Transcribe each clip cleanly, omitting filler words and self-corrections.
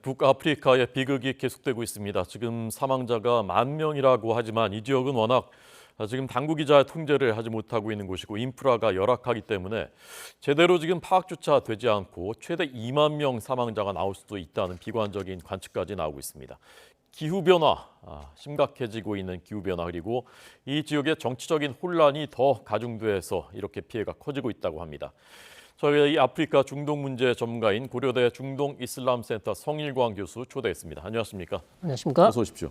북아프리카의 비극이 계속되고 있습니다. 지금 사망자가 10,000명이라고 하지만 이 지역은 워낙 지금 당국이 잘 통제를 하지 못하고 있는 곳이고 인프라가 열악하기 때문에 제대로 지금 파악조차 되지 않고 최대 20,000명 사망자가 나올 수도 있다는 비관적인 관측까지 나오고 있습니다. 기후변화, 심각해지고 있는 기후변화 그리고 이 지역의 정치적인 혼란이 더 가중돼서 이렇게 피해가 커지고 있다고 합니다. 저희가 이 아프리카 중동 문제 전문가인 고려대 중동 이슬람센터 성일광 교수 초대했습니다. 안녕하십니까? 안녕하십니까? 어서 오십시오.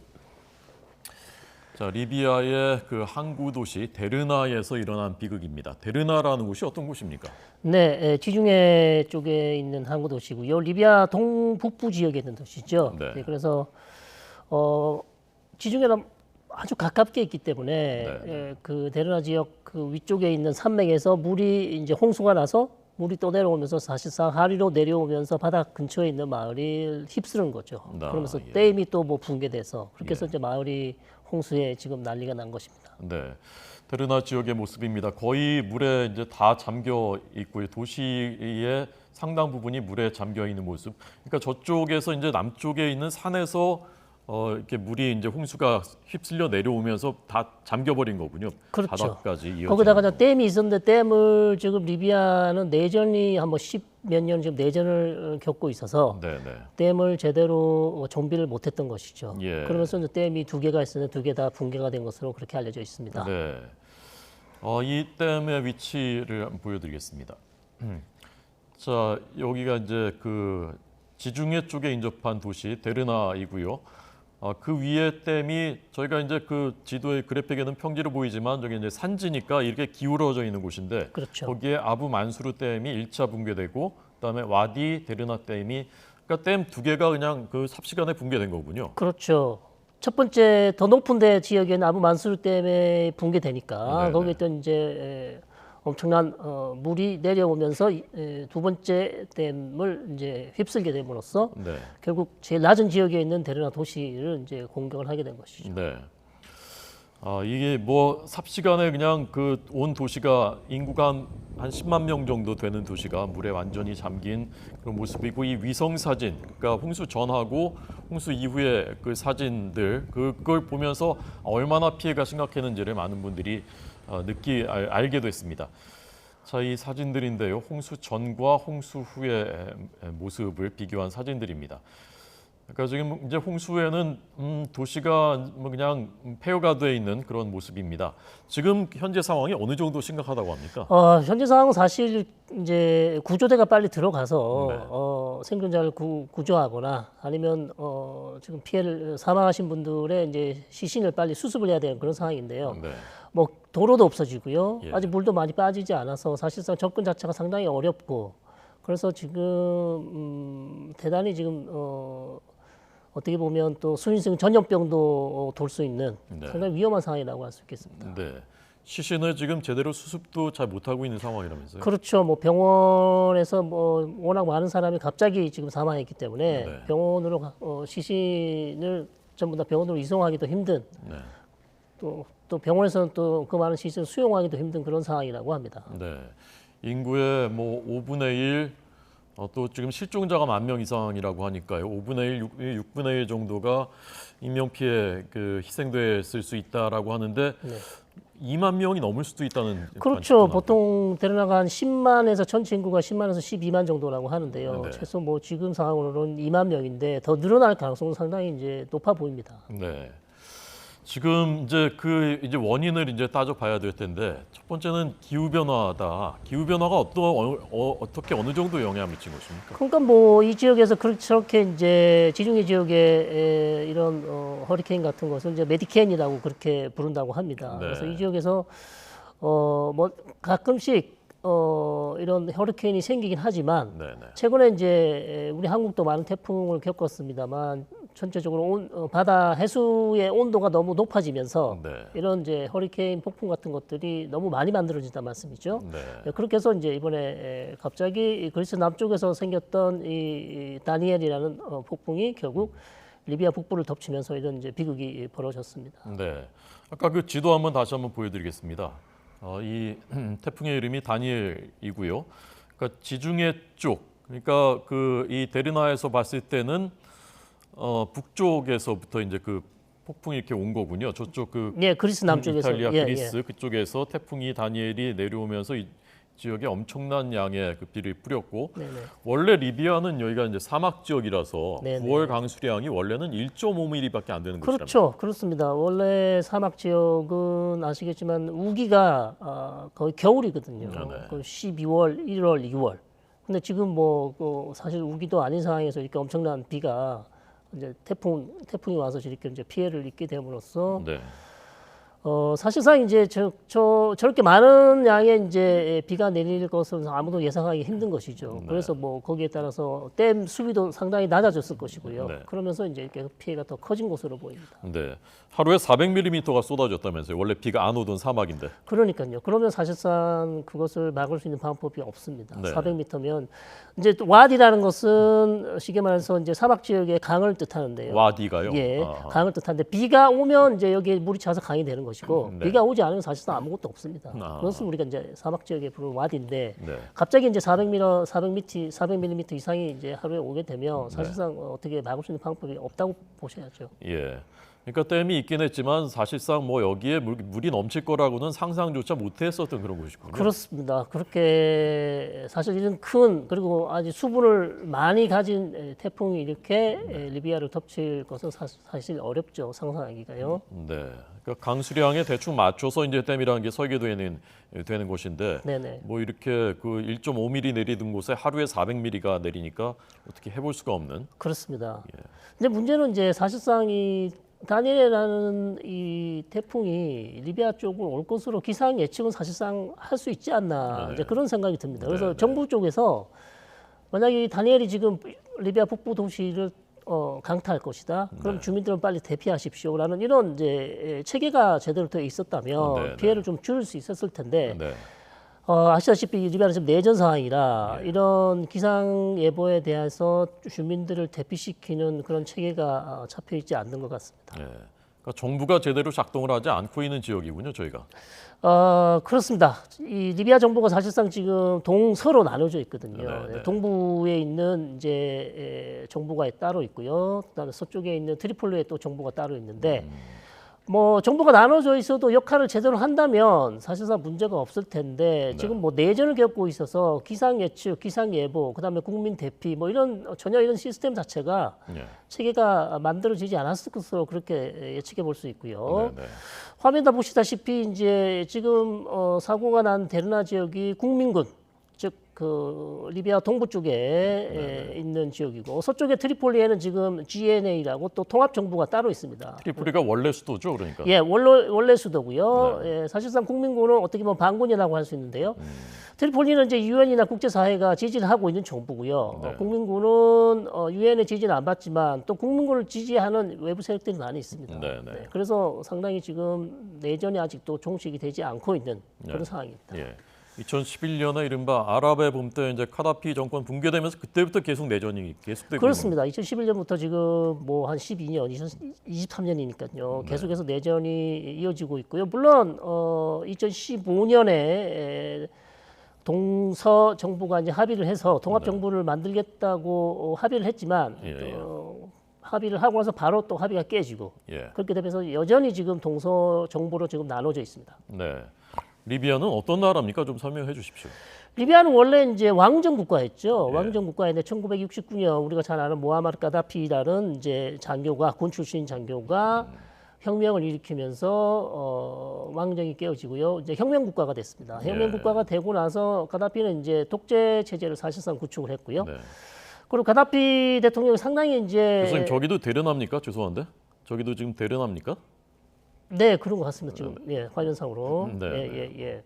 자, 리비아의 그 항구 도시 데르나에서 일어난 비극입니다. 데르나라는 곳이 어떤 곳입니까? 네, 지중해 쪽에 있는 항구 도시고요. 리비아 동북부 지역에 있는 도시죠. 네. 네, 그래서 지중해랑 아주 가깝게 있기 때문에 그 데르나 지역 그 위쪽에 있는 산맥에서 물이 이제 홍수가 나서 물이 또 내려오면서 사실상 하류로 내려오면서 바다 근처에 있는 마을이 휩쓸은 거죠. 그러면서 댐이 또 뭐 붕괴돼서 그렇게 해서 이제 마을이 홍수에 지금 난리가 난 것입니다. 네, 데르나 지역의 모습입니다. 거의 물에 이제 다 잠겨 있고요. 도시의 상당 부분이 물에 잠겨 있는 모습. 그러니까 저쪽에서 이제 남쪽에 있는 산에서 이렇게 물이 이제 홍수가 휩쓸려 내려오면서 다 잠겨버린 거군요. 그렇죠. 바닥까지 이어지는. 거기다가 댐이 있었는데 댐을 지금 리비아는 내전이 한 뭐 10몇 년 지금 내전을 겪고 있어서 댐을 제대로 정비를 못했던 것이죠. 예. 그러면서 이제 댐이 2개가 있었는데 2개 다 붕괴가 된 것으로 그렇게 알려져 있습니다. 네. 이 댐의 위치를 한번 보여드리겠습니다. 자, 여기가 이제 그 지중해 쪽에 인접한 도시 데르나이고요. 그 위에 댐이 저희가 이제 그 지도의 그래픽에는 평지로 보이지만 저기 이제 산지니까 이렇게 기울어져 있는 곳인데 그렇죠. 거기에 아부 만수르 댐이 1차 붕괴되고 그다음에 와디 데르나 댐이 그러니까 댐 2개가 그냥 그 삽시간에 붕괴된 거군요. 그렇죠. 첫 번째 더 높은 데 지역에는 아부 만수르 댐에 붕괴되니까 네네. 거기에 또 이제 엄청난 물이 내려오면서 두 번째 댐을 이제 휩쓸게 됨으로써 결국 제일 낮은 지역에 있는 데르나 도시를 이제 공격을 하게 된 것이죠. 네. 이게 뭐 삽시간에 그냥 그 온 도시가 인구가 한 10만 명 정도 되는 도시가 물에 완전히 잠긴 그런 모습이고 이 위성 사진, 그러니까 홍수 전하고 홍수 이후의 그 사진들 그걸 보면서 얼마나 피해가 심각했는지를 많은 분들이 알게 됐습니다. 자, 이 사진들인데요. 홍수 전과 홍수 후의 모습을 비교한 사진들입니다. 그러니까 지금 이제 홍수에는 도시가 뭐 그냥 폐허가 돼 있는 그런 모습입니다. 지금 현재 상황이 어느 정도 심각하다고 합니까? 현재 상황은 사실 이제 구조대가 빨리 들어가서 생존자를 구조하거나 아니면 지금 피해를 사망하신 분들의 이제 시신을 빨리 수습을 해야 되는 그런 상황인데요. 뭐 도로도 없어지고요. 아직 물도 많이 빠지지 않아서 사실상 접근 자체가 상당히 어렵고 그래서 지금 대단히 지금 어떻게 보면 또 수인성 전염병도 돌 수 있는 상당히 위험한 상황이라고 할 수 있겠습니다. 네. 시신을 지금 제대로 수습도 잘 못하고 있는 상황이라면서요? 그렇죠. 뭐 병원에서 뭐 워낙 많은 사람이 갑자기 지금 사망했기 때문에 병원으로 시신을 전부 다 병원으로 이송하기도 힘든 또 병원에서는 또 그 많은 시신을 수용하기도 힘든 그런 상황이라고 합니다. 네. 인구의 뭐 5분의 1, 또 지금 실종자가 10,000명 이상이라고 하니까요. 5분의 1, 6분의 1 정도가 인명피해 그 희생됐을 수 있다라고 하는데 2만 명이 넘을 수도 있다는. 그렇죠. 보통 데르나가 한 10만에서 전체 인구가 10만에서 12만 정도라고 하는데요. 최소 뭐 지금 상황으로는 2만 명인데 더 늘어날 가능성은 상당히 이제 높아 보입니다. 네. 지금 이제 이제 원인을 이제 따져봐야 될 텐데 첫 번째는 기후 변화다. 기후 변화가 어떻게 어느 정도 영향을 미친 것입니까? 그러니까 뭐 이 지역에서 그렇게 이제 지중해 지역에 이런 허리케인 같은 것을 이제 메디케인이라고 그렇게 부른다고 합니다. 그래서 이 지역에서 뭐 가끔씩 이런 허리케인이 생기긴 하지만 최근에 이제 우리 한국도 많은 태풍을 겪었습니다만 전체적으로 바다 해수의 온도가 너무 높아지면서 이런 이제 허리케인 폭풍 같은 것들이 너무 많이 만들어진단 말씀이죠. 그렇게 해서 이제 이번에 갑자기 그리스 남쪽에서 생겼던 이 다니엘이라는 폭풍이 결국 리비아 북부를 덮치면서 이런 이제 비극이 벌어졌습니다. 네. 아까 그 지도 한번 다시 한번 보여드리겠습니다. 이 태풍의 이름이 다니엘이고요. 그러니까 지중해 쪽, 그러니까 이 데르나에서 봤을 때는 북쪽에서부터 이제 그 폭풍이 이렇게 온 거군요. 저쪽 그 예, 그리스 남쪽에서 이탈리아, 예, 그리스 그쪽에서 태풍이 다니엘이 내려오면서 이 지역에 엄청난 양의 그 비를 뿌렸고 네네. 원래 리비아는 여기가 이제 사막 지역이라서 네네. 9월 강수량이 원래는 1.5mm밖에 안 되는 곳이랍니다. 그렇죠, 그렇습니다. 원래 사막 지역은 아시겠지만 우기가 거의 겨울이거든요. 네네. 그 12월, 1월, 2월. 근데 지금 뭐 사실 우기도 아닌 상황에서 이렇게 엄청난 비가 이제 태풍이 와서 이렇게 이제 피해를 입게 됨으로써 네. 사실상 이제 저렇게 많은 양의 이제 비가 내릴 것은 아무도 예상하기 힘든 것이죠. 네. 그래서 뭐 거기에 따라서 댐 수위도 상당히 낮아졌을 것이고요. 네. 그러면서 이제 이렇게 피해가 더 커진 것으로 보입니다. 네. 하루에 400mm가 쏟아졌다면서요. 원래 비가 안 오던 사막인데. 그러니까요. 그러면 사실상 그것을 막을 수 있는 방법이 없습니다. 네. 400m면 이제 또 와디라는 것은 쉽게 말해서 이제 사막 지역의 강을 뜻하는데요. 와디가요? 예, 아하. 강을 뜻하는데 비가 오면 이제 여기에 물이 차서 강이 되는 것이고 네. 비가 오지 않으면 사실상 아무것도 없습니다. 아. 그것은 우리가 이제 사막 지역에 부르는 와디인데 네. 갑자기 이제 400mm 이상이 이제 하루에 오게 되면 사실상 어떻게 막을 수 있는 방법이 없다고 보셔야죠. 예. 그러니까 댐이 있긴 했지만 사실상 뭐 여기에 물이 넘칠 거라고는 상상조차 못했었던 그런 곳이군요. 그렇습니다. 그렇게 사실 이런 큰 그리고 아주 수분을 많이 가진 태풍이 이렇게 리비아를 덮칠 것은 사실 어렵죠. 상상하기가요. 네. 그러니까 강수량에 대충 맞춰서 이제 댐이라는 게 설계되는 곳인데 네네. 뭐 이렇게 그 1.5mm 내리던 곳에 하루에 400mm가 내리니까 어떻게 해볼 수가 없는. 그렇습니다. 예. 근데 문제는 이제 사실상 이 다니엘이라는 이 태풍이 리비아 쪽으로 올 것으로 기상 예측은 사실상 할 수 있지 않나 네네. 이제 그런 생각이 듭니다. 그래서 네네. 정부 쪽에서 만약에 이 다니엘이 지금 리비아 북부 도시를 강타할 것이다. 그럼 네. 주민들은 빨리 대피하십시오라는 이런 이제 체계가 제대로 되어 있었다면 네네. 피해를 좀 줄일 수 있었을 텐데 네. 아시다시피 리비아는 지금 내전 상황이라 예. 이런 기상 예보에 대해서 주민들을 대피시키는 그런 체계가 잡혀 있지 않는 것 같습니다. 예. 그러니까 정부가 제대로 작동을 하지 않고 있는 지역이군요, 저희가. 그렇습니다. 이 리비아 정부가 사실상 지금 동서로 나눠져 있거든요. 네, 네. 동부에 있는 이제 정부가 따로 있고요. 그다음에 서쪽에 있는 트리폴리에 또 정부가 따로 있는데 뭐 정부가 나눠져 있어도 역할을 제대로 한다면 사실상 문제가 없을 텐데 네. 지금 뭐 내전을 겪고 있어서 기상 예측, 기상 예보, 그다음에 국민 대피 뭐 이런 전혀 이런 시스템 자체가 예. 체계가 만들어지지 않았을 것으로 그렇게 예측해 볼 수 있고요. 네, 네. 화면에 보시다시피 이제 지금 사고가 난 데르나 지역이 국민군 즉 그 리비아 동부 쪽에 있는 지역이고 서쪽에 트리폴리에는 지금 GNA라고 또 통합 정부가 따로 있습니다. 트리폴리가 원래 수도죠, 그러니까. 예, 원래 수도고요. 예, 사실상 국민군은 어떻게 보면 반군이라고 할 수 있는데요. 트리폴리는 이제 유엔이나 국제사회가 지지를 하고 있는 정부고요. 네. 국민군은 유엔의 지지는 안 받지만 또 국민군을 지지하는 외부 세력들이 많이 있습니다. 네, 네. 그래서 상당히 지금 내전이 아직도 종식이 되지 않고 있는 그런 네. 상황입니다. 예. 2011년에 이른바 아랍의 봄 때 이제 카다피 정권 붕괴되면서 그때부터 계속 내전이 계속되고 그렇습니다. 2011년부터 지금 뭐 한 12년, 2023년이니까요. 계속해서 내전이 이어지고 있고요. 물론 2015년에 동서 정부가 이제 합의를 해서 통합 정부를 만들겠다고 합의를 했지만 예, 예. 합의를 하고 나서 바로 또 합의가 깨지고 예. 그렇게 되면서 여전히 지금 동서 정부로 지금 나눠져 있습니다. 네. 리비아는 어떤 나라입니까? 좀 설명해 주십시오. 리비아는 원래 이제 왕정 국가였죠. 예. 왕정 국가인데 1969년 우리가 잘 아는 모하마르 가다피라는 이제 장교가 군 출신 장교가 혁명을 일으키면서 왕정이 깨어지고요. 이제 혁명 국가가 됐습니다. 혁명 예. 국가가 되고 나서 가다피는 이제 독재 체제를 사실상 구축을 했고요. 네. 그리고 가다피 대통령이 상당히 이제 교수님 저기도 대련합니까? 죄송한데. 저기도 지금 대련합니까? 네 그런 것 같습니다. 지금 예, 화면상으로 네, 예.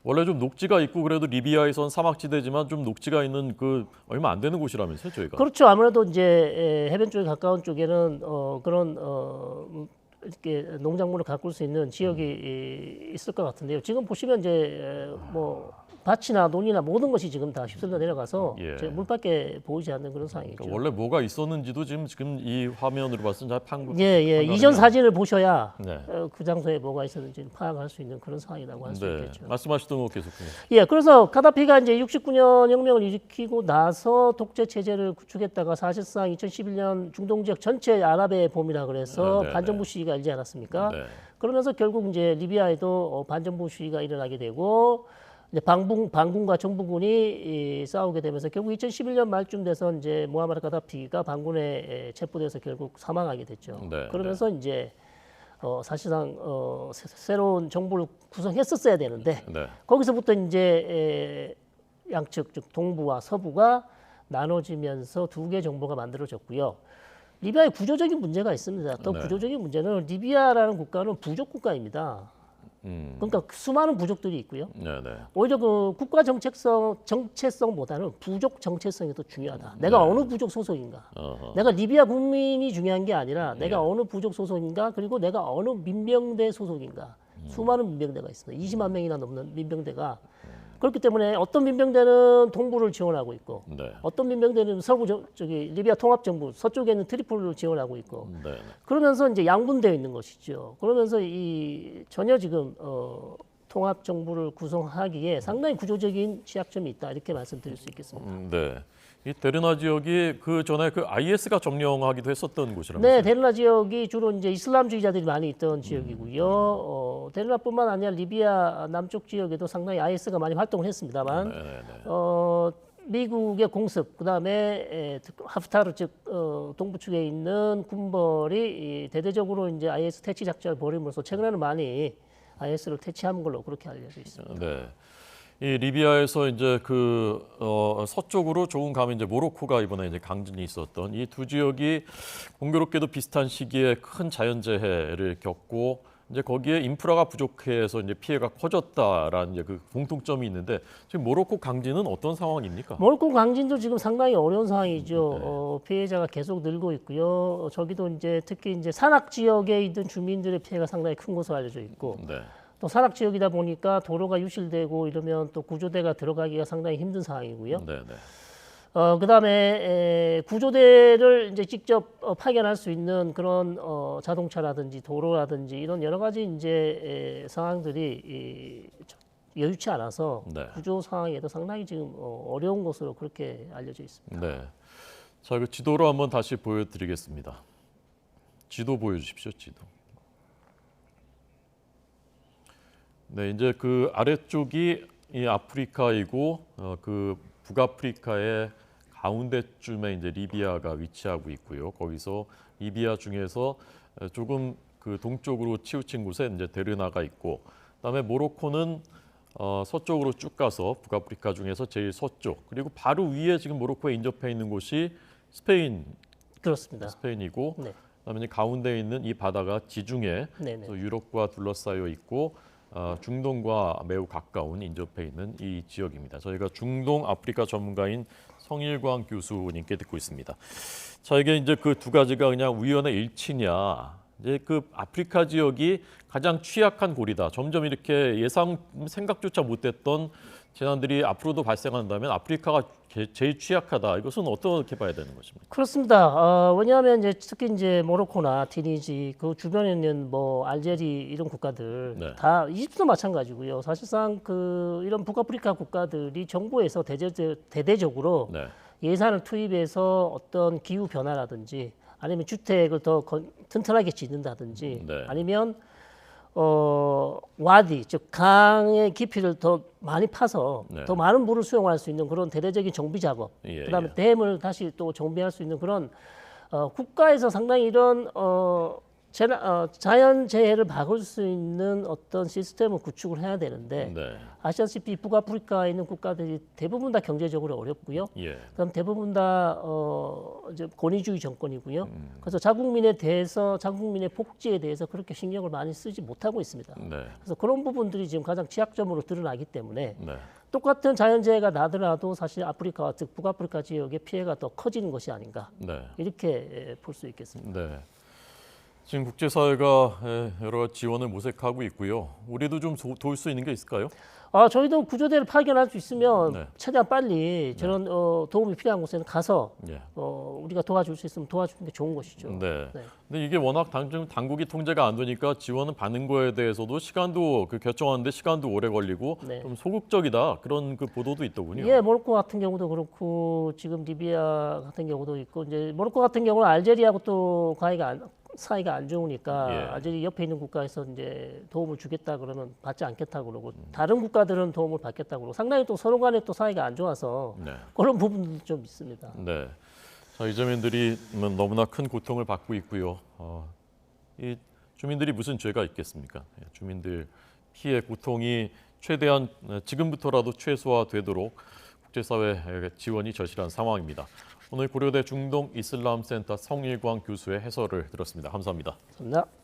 원래 좀 녹지가 있고 그래도 리비아에선 사막지대지만 좀 녹지가 있는 그 얼마 안 되는 곳이라면서요, 저희가. 그렇죠. 아무래도 이제 해변 쪽에 가까운 쪽에는 그런 이렇게 농작물을 가꿀 수 있는 지역이 있을 것 같은데요. 지금 보시면 이제 뭐 밭이나 논이나 모든 것이 지금 다 휩쓸려 내려가서 예. 물밖에 보이지 않는 그런 상황이죠. 그러니까 원래 뭐가 있었는지도 지금 이 화면으로 봤을 때 예. 이전 사진을 보셔야 네. 그 장소에 뭐가 있었는지 파악할 수 있는 그런 상황이라고 할 수 네. 있겠죠. 말씀하시던 거 계속해요. 예, 그래서 카다피가 이제 69년 혁명을 일으키고 나서 독재 체제를 구축했다가 사실상 2011년 중동 지역 전체 아랍의 봄이라 그래서 네. 반정부 시위가 일지 않았습니까? 네. 그러면서 결국 이제 리비아에도 반정부 시위가 일어나게 되고 이제 반군과 정부군이 싸우게 되면서 결국 2011년 말쯤 돼서 이제 무하마르 카다피가 반군에 체포돼서 결국 사망하게 됐죠. 네. 그러면서 이제 사실상 새로운 정부를 구성했었어야 되는데 네. 거기서부터 이제 양측 즉 동부와 서부가 나눠지면서 두 개의 정부가 만들어졌고요. 리비아에 구조적인 문제가 있습니다. 또 네. 구조적인 문제는 리비아라는 국가는 부족 국가입니다. 그러니까 수많은 부족들이 있고요. 네. 네. 오히려 그 국가 정체성보다는 부족 정체성이 더 중요하다. 내가 어느 부족 소속인가. 어허. 내가 리비아 국민이 중요한 게 아니라 내가 예. 어느 부족 소속인가 그리고 내가 어느 민병대 소속인가. 수많은 민병대가 있습니다. 20만 명이나 넘는 민병대가 그렇기 때문에 어떤 민병대는 동부를 지원하고 있고 네. 어떤 민병대는 서부 저기 리비아 통합정부 서쪽에 있는 트리폴리를 지원하고 있고 네. 그러면서 이제 양분되어 있는 것이죠. 그러면서 이 전혀 지금 통합정부를 구성하기에 상당히 구조적인 취약점이 있다 이렇게 말씀드릴 수 있겠습니다. 네. 이 데르나 지역이 그 전에 그 IS가 점령하기도 했었던 곳이라면서요? 네, 데르나 지역이 주로 이제 이슬람주의자들이 많이 있던 지역이고요. 데르나뿐만 아니라 리비아 남쪽 지역에도 상당히 IS가 많이 활동을 했습니다만 미국의 공습, 그다음에 하프타르 즉 동부축에 있는 군벌이 대대적으로 이제 IS 퇴치 작전을 벌임으로써 최근에는 많이 IS를 퇴치한 걸로 그렇게 알려져 있습니다. 네. 이 리비아에서 이제 그 서쪽으로 조금 가면 이제 모로코가 이번에 이제 강진이 있었던 이 두 지역이 공교롭게도 비슷한 시기에 큰 자연재해를 겪고 이제 거기에 인프라가 부족해서 이제 피해가 커졌다라는 이제 그 공통점이 있는데 지금 모로코 강진은 어떤 상황입니까? 모로코 강진도 지금 상당히 어려운 상황이죠. 피해자가 계속 늘고 있고요. 저기도 이제 특히 이제 산악 지역에 있는 주민들의 피해가 상당히 큰 것으로 알려져 있고 네. 또 산악 지역이다 보니까 도로가 유실되고 이러면 또 구조대가 들어가기가 상당히 힘든 상황이고요. 네. 그다음에 구조대를 이제 직접 파견할 수 있는 그런 자동차라든지 도로라든지 이런 여러 가지 이제 상황들이 여유치 않아서 네. 구조 상황에도 상당히 지금 어려운 것으로 그렇게 알려져 있습니다. 네. 자, 그 지도로 한번 다시 보여드리겠습니다. 지도 보여주십시오. 지도. 네, 이제 그 아래쪽이 이 아프리카이고 그 북아프리카의 가운데쯤에 이제 리비아가 위치하고 있고요. 거기서 리비아 중에서 조금 그 동쪽으로 치우친 곳에 이제 데르나가 있고, 그다음에 모로코는 서쪽으로 쭉 가서 북아프리카 중에서 제일 서쪽, 그리고 바로 위에 지금 모로코에 인접해 있는 곳이 그렇습니다. 스페인이고, 네. 그다음에 이제 가운데 있는 이 바다가 지중해, 네네. 그래서 유럽과 둘러싸여 있고 중동과 매우 가까운 인접해 있는 이 지역입니다. 저희가 중동 아프리카 전문가인 성일광 교수님께 듣고 있습니다. 자, 이게 이제 그 두 가지가 그냥 우연의 일치냐? 이제 그 아프리카 지역이 가장 취약한 골이다. 점점 이렇게 생각조차 못했던 재난들이 앞으로도 발생한다면 아프리카가 제일 취약하다. 이것은 어떻게 봐야 되는 것입니까? 그렇습니다. 왜냐하면 이제 특히 이제 모로코나 티니지 그 주변에 있는 뭐 알제리 이런 국가들 네. 다 이집트도 마찬가지고요. 사실상 이런 북아프리카 국가들이 정부에서 대대적으로 네. 예산을 투입해서 어떤 기후 변화라든지 아니면 주택을 더 튼튼하게 짓는다든지 네. 아니면 와디 즉 강의 깊이를 더 많이 파서 네. 더 많은 물을 수용할 수 있는 그런 대대적인 정비 작업, 그다음에 댐을 다시 또 정비할 수 있는 그런 국가에서 상당히 이런 자연 재해를 막을 수 있는 어떤 시스템을 구축을 해야 되는데 네. 아시다시피 북아프리카에 있는 국가들이 대부분 다 경제적으로 어렵고요. 예. 그다음 대부분 다 이제 권위주의 정권이고요. 그래서 자국민에 대해서 자국민의 복지에 대해서 그렇게 신경을 많이 쓰지 못하고 있습니다. 네. 그래서 그런 부분들이 지금 가장 취약점으로 드러나기 때문에 네. 똑같은 자연재해가 나더라도 사실 아프리카와 즉 북아프리카 지역의 피해가 더 커지는 것이 아닌가 네. 이렇게 볼 수 있겠습니다. 네. 지금 국제사회가 여러 가지 지원을 모색하고 있고요. 우리도 좀 도울 수 있는 게 있을까요? 저희도 구조대를 파견할 수 있으면 네. 최대한 빨리 저런 도움이 필요한 곳에는 가서 예. 우리가 도와줄 수 있으면 도와주는 게 좋은 것이죠. 네. 네. 근데 이게 워낙 당국이 통제가 안 되니까 지원을 받는 거에 대해서도 시간도 결정하는데 시간도 오래 걸리고 네. 좀 소극적이다 그런 그 보도도 있더군요. 예, 모로코 같은 경우도 그렇고 지금 리비아 같은 경우도 있고 이제 모로코 같은 경우는 알제리하고 또 사이가 안 좋으니까 예. 알제리 옆에 있는 국가에서 이제 도움을 주겠다 그러면 받지 않겠다 그러고 다른 국가들은 도움을 받겠다 그러고 상당히 또 서로 간에 또 사이가 안 좋아서 네. 그런 부분도 좀 있습니다. 네. 자, 이재민들이 너무나 큰 고통을 받고 있고요. 이 주민들이 무슨 죄가 있겠습니까? 주민들 피해 고통이 최대한 지금부터라도 최소화되도록 국제사회 지원이 절실한 상황입니다. 오늘 고려대 중동 이슬람센터 성일광 교수의 해설을 들었습니다. 감사합니다. 감사합니다.